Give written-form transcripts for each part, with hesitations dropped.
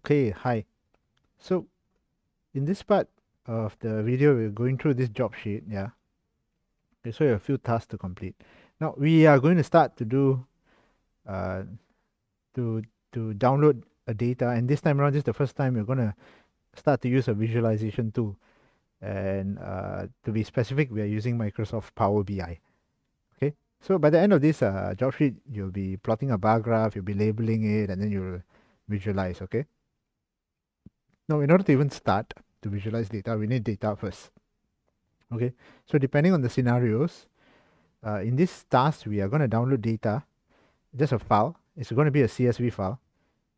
Okay, hi. So in this part of the video, we're going through this job sheet. Yeah. Okay, so you have a few tasks to complete. Now we are going to start to do uh to download a data, and this time around, this is the first time we're gonna start to use a visualization tool. And to be specific, we are using Microsoft Power BI. Okay. So by the end of this job sheet, you'll be plotting a bar graph, you'll be labeling it, and then you'll visualize. Okay. Now, in order to even start to visualize data, we need data first. Okay, so depending on the scenarios, in this task, we are going to download data, just a file. It's going to be a CSV file.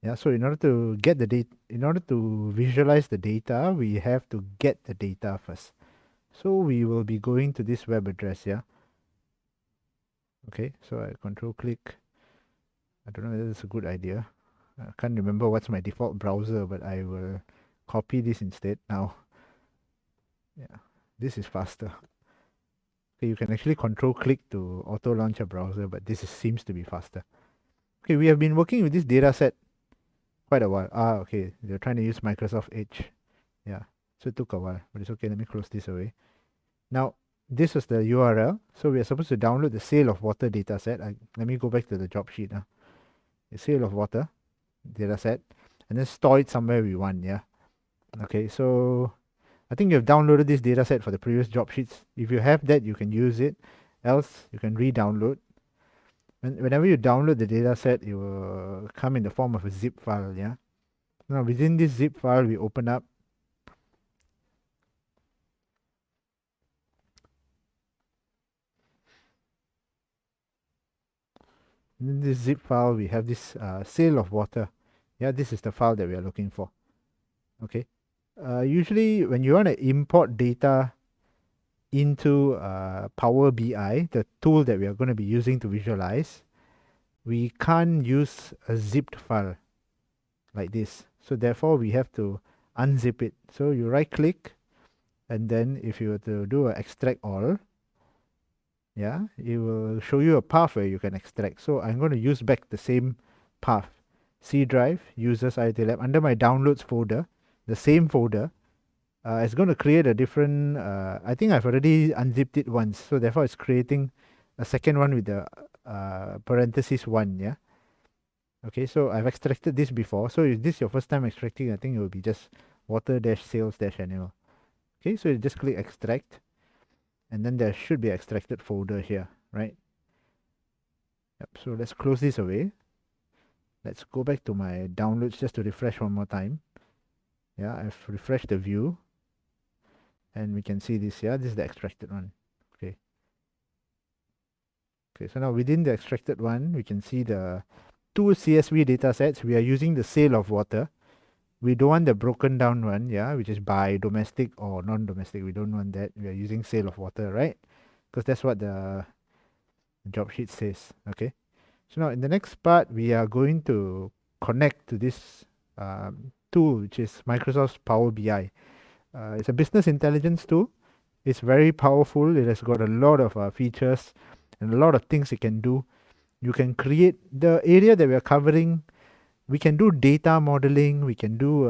Yeah, so in order to get the data, in order to visualize the data, we have to get the data first. So we will be going to this web address. Yeah. Okay, so I control click. I don't know whether it's a good idea. I can't remember what's my default browser, but I will copy this instead now. Yeah, this is faster. Okay, you can actually control click to auto launch a browser, but seems to be faster. Okay, we have been working with this data set quite a while. Okay, they're trying to use Microsoft Edge. Yeah, so it took a while, but it's okay. Let me close this away. Now, this was the URL. So we are supposed to download the sale of water data set. Let me go back to the job sheet now. The sale of water data set, and then store it somewhere we want. Yeah. Okay, so I think you've downloaded this data set for the previous job sheets. If you have that, you can use it. Else, you can re-download. Whenever you download the data set, it will come in the form of a zip file. Yeah. Now within this zip file, we open up. In this zip file, we have this sale of water. Yeah, this is the file that we are looking for. Okay. Usually, when you want to import data into Power BI, the tool that we are going to be using to visualize, we can't use a zipped file like this. So therefore, we have to unzip it. So you right click, and then if you were to do an extract all, yeah, it will show you a path where you can extract. So I'm going to use back the same path. C drive, users IoT lab, under my downloads folder, the same folder. It's going to create a different, I think I've already unzipped it once. So therefore it's creating a second one with the parenthesis 1, yeah. Okay, so I've extracted this before. So if this is your first time extracting, I think it will be just water-sales-annual. Okay, so you just click extract, and then there should be an extracted folder here, right? Yep, so let's close this away. Let's go back to my downloads just to refresh one more time. Yeah, I've refreshed the view, and we can see this. Yeah, this is the extracted one. Okay. Okay, so now within the extracted one, we can see the two CSV data sets. We are using the sale of water. We don't want the broken down one, yeah, which is by domestic or non-domestic. We don't want that. We are using sale of water, right? Because that's what the job sheet says. Okay. So now in the next part, we are going to connect to this tool, which is Microsoft's Power BI. It's a business intelligence tool. It's very powerful. It has got a lot of features and a lot of things it can do. You can create the area that we are covering. We can do data modeling. We can do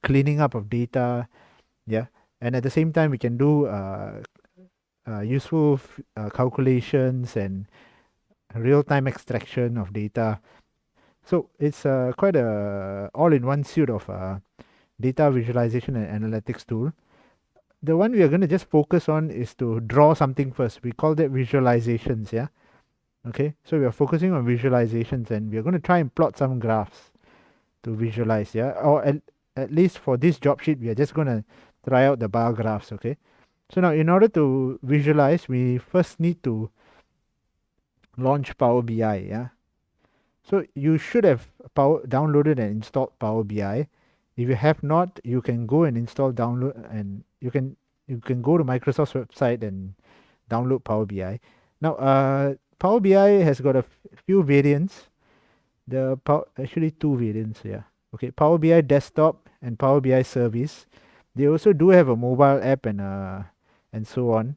cleaning up of data. Yeah. And at the same time, we can do useful calculations and real-time extraction of data. So it's quite a all-in-one suite of data visualization and analytics tool. The one we are going to just focus on is to draw something first. We call that visualizations, yeah? Okay, so we are focusing on visualizations, and we are going to try and plot some graphs to visualize, yeah? Or at least for this job sheet, we are just going to try out the bar graphs, okay? So now in order to visualize, we first need to launch Power BI, yeah? So you should have downloaded and installed Power BI. If you have not, you can go and install, download, and you can go to Microsoft's website and download Power BI. Now, Power BI has got a few variants. Actually two variants, yeah. Okay, Power BI Desktop and Power BI Service. They also do have a mobile app and so on.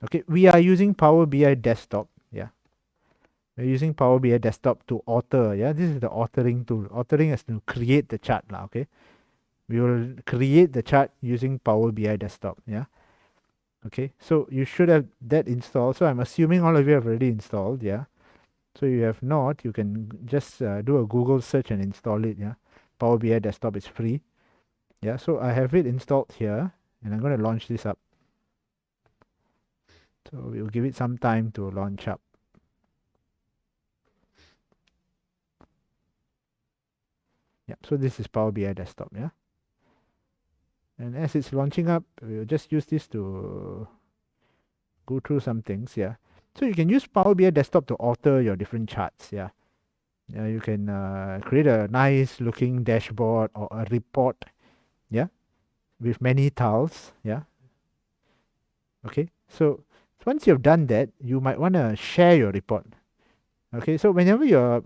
Okay, we are using Power BI Desktop, yeah. We're using Power BI Desktop to author. Yeah, this is the authoring tool. Authoring is to create the chart, lah. Okay, we will create the chart using Power BI Desktop. Yeah. Okay, so you should have that installed. So I'm assuming all of you have already installed. Yeah. So you have not, you can just do a Google search and install it. Yeah. Power BI Desktop is free. Yeah. So I have it installed here, and I'm going to launch this up. So we'll give it some time to launch up. Yeah. So this is Power BI Desktop. Yeah. And as it's launching up, we'll just use this to go through some things. Yeah. So you can use Power BI Desktop to alter your different charts. Yeah. You can create a nice looking dashboard or a report. Yeah. With many tiles. Yeah. Okay. So once you've done that, you might want to share your report. Okay. So whenever you're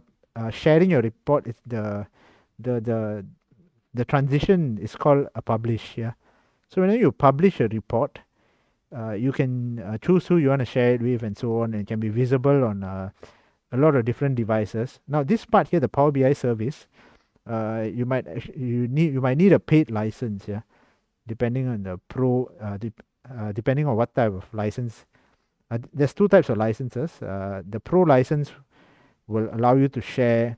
sharing your report, it's the the transition is called a publish. Yeah. So whenever you publish a report, you can choose who you want to share it with and so on, and it can be visible on a lot of different devices. Now this part here, the Power BI service, you might need a paid license. Yeah, depending on the depending on what type of license. There's two types of licenses. The pro license will allow you to share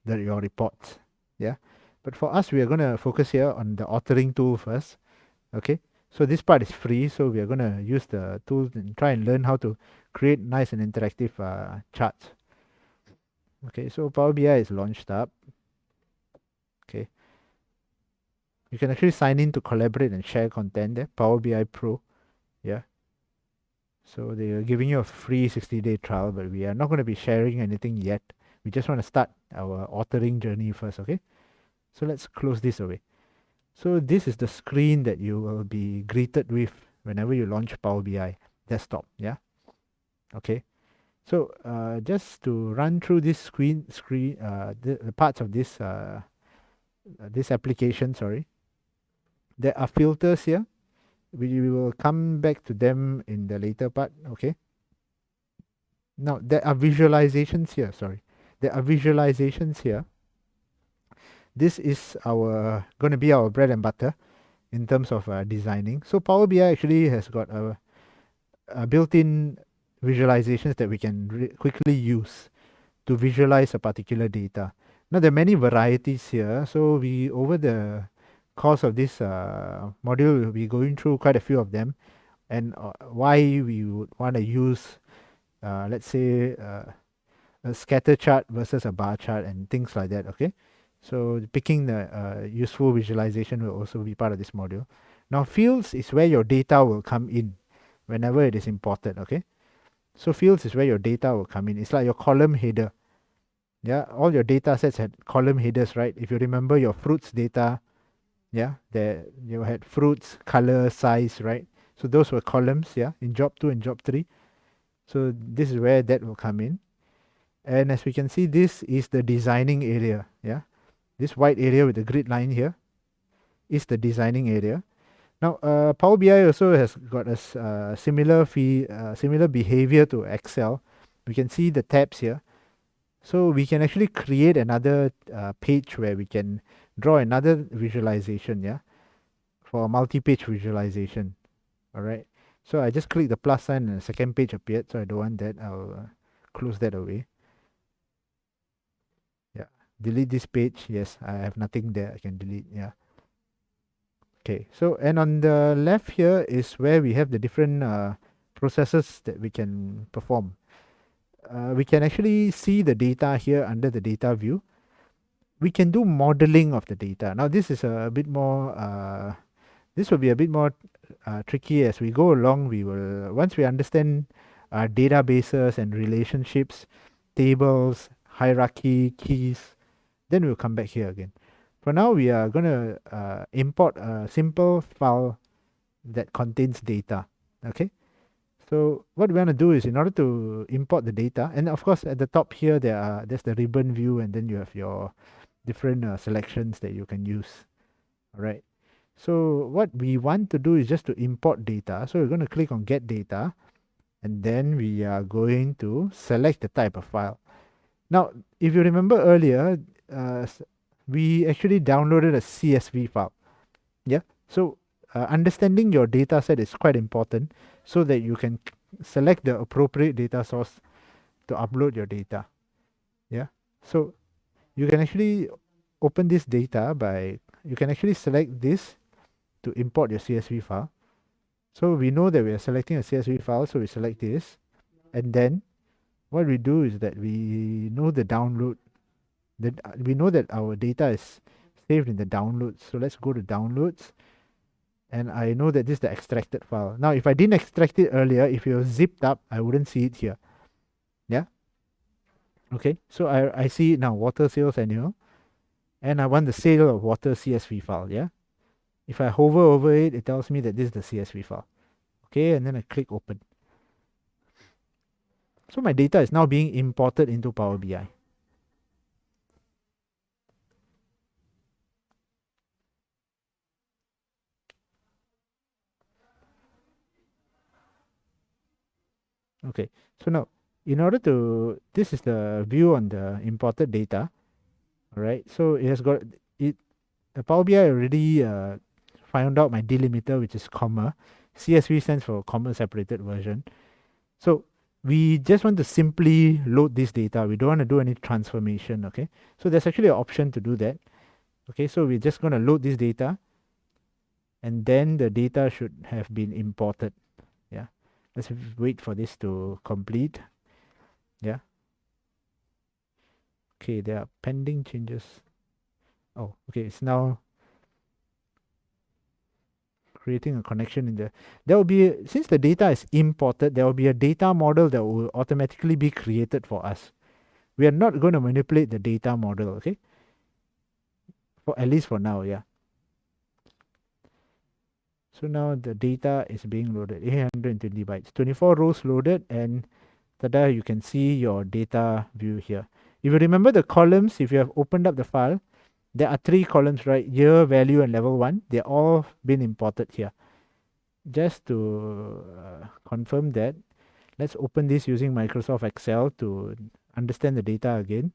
your reports. Yeah, but for us, we are going to focus here on the authoring tool first. Okay, so this part is free, so we are going to use the tool and try and learn how to create nice and interactive charts. Okay, so Power BI is launched up. Okay, you can actually sign in to collaborate and share content there. Power BI Pro. Yeah, so they are giving you a free 60-day trial, but we are not going to be sharing anything yet. We just want to start our authoring journey first. Okay, so let's close this away. So this is the screen that you will be greeted with whenever you launch Power BI Desktop. Yeah. Okay. So just to run through this the parts of this application. Sorry, there are filters here. We will come back to them in the later part. Okay. Now there are visualizations here. Sorry, there are visualizations here. This is going to be our bread and butter in terms of designing. So Power BI actually has got a built-in visualizations that we can quickly use to visualize a particular data. Now there are many varieties here. So we over the course of this module, we'll be going through quite a few of them, and why we would want to use, let's say, a scatter chart versus a bar chart and things like that. Okay. So picking the useful visualization will also be part of this module. Now fields is where your data will come in whenever it is imported. Okay. So fields is where your data will come in. It's like your column header. Yeah. All your data sets had column headers, right? If you remember your fruits data, yeah, there you had fruits, color, size, right? So those were columns, yeah, in job 2 and job 3. So this is where that will come in. And as we can see, this is the designing area. Yeah. This white area with the grid line here is the designing area. Now, Power BI also has got a similar behavior to Excel. We can see the tabs here. So we can actually create another page where we can draw another visualization, yeah, for a multi-page visualization. All right. So I just click the plus sign and the second page appeared. So I don't want that. I'll close that away. Yeah. Delete this page. Yes, I have nothing there. I can delete. Yeah. Okay, so and on the left here is where we have the different processes that we can perform. We can actually see the data here under the data view. We can do modeling of the data. Now this is a bit more, this will be a bit more tricky as we go along. We will, once we understand databases and relationships, tables, hierarchy, keys, then we'll come back here again. For now, we are going to import a simple file that contains data. Okay. So what we want to do is, in order to import the data, and of course at the top here there's the ribbon view, and then you have your different selections that you can use. All right. So what we want to do is just to import data. So we're going to click on get data, and then we are going to select the type of file. Now, if you remember earlier, we actually downloaded a CSV file. Yeah. So understanding your data set is quite important so that you can select the appropriate data source to upload your data. Yeah. So you can actually open this data by, you can actually select this to import your CSV file. So we know that we are selecting a CSV file, so we select this. And then what we do is that we know the download, that we know that our data is saved in the downloads. So let's go to downloads. And I know that this is the extracted file. Now, if I didn't extract it earlier, if it was zipped up, I wouldn't see it here. Yeah. Okay. So I see it now, water sales annual. And I want the sale of water CSV file. Yeah. If I hover over it, it tells me that this is the CSV file. Okay. And then I click open. So my data is now being imported into Power BI. Okay. So now, in order to, this is the view on the imported data. All right. So it has got, it, Power BI already found out my delimiter, which is comma. CSV stands for comma separated version. So we just want to simply load this data. We don't want to do any transformation. Okay. So there's actually an option to do that. Okay. So we're just going to load this data, and then the data should have been imported. Yeah. Let's wait for this to complete. Yeah. Okay. There are pending changes. Oh, okay. It's now creating a connection in there. There will be, since the data is imported, there will be a data model that will automatically be created for us. We are not going to manipulate the data model, okay? For at least for now, yeah. So now the data is being loaded, 820 bytes, 24 rows loaded, and tada, you can see your data view here. If you remember the columns, if you have opened up the file, there are 3 columns, right? Year, value, and level 1. They're all been imported here. Just to confirm that, let's open this using Microsoft Excel to understand the data again.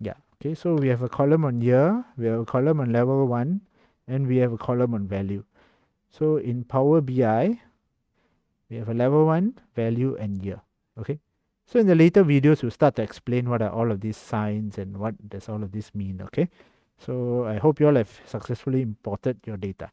Yeah, okay, so we have a column on year, we have a column on level 1, and we have a column on value. So in Power BI, we have a level 1, value, and year. Okay, so in the later videos, we'll start to explain what are all of these signs and what does all of this mean. Okay, so I hope you all have successfully imported your data.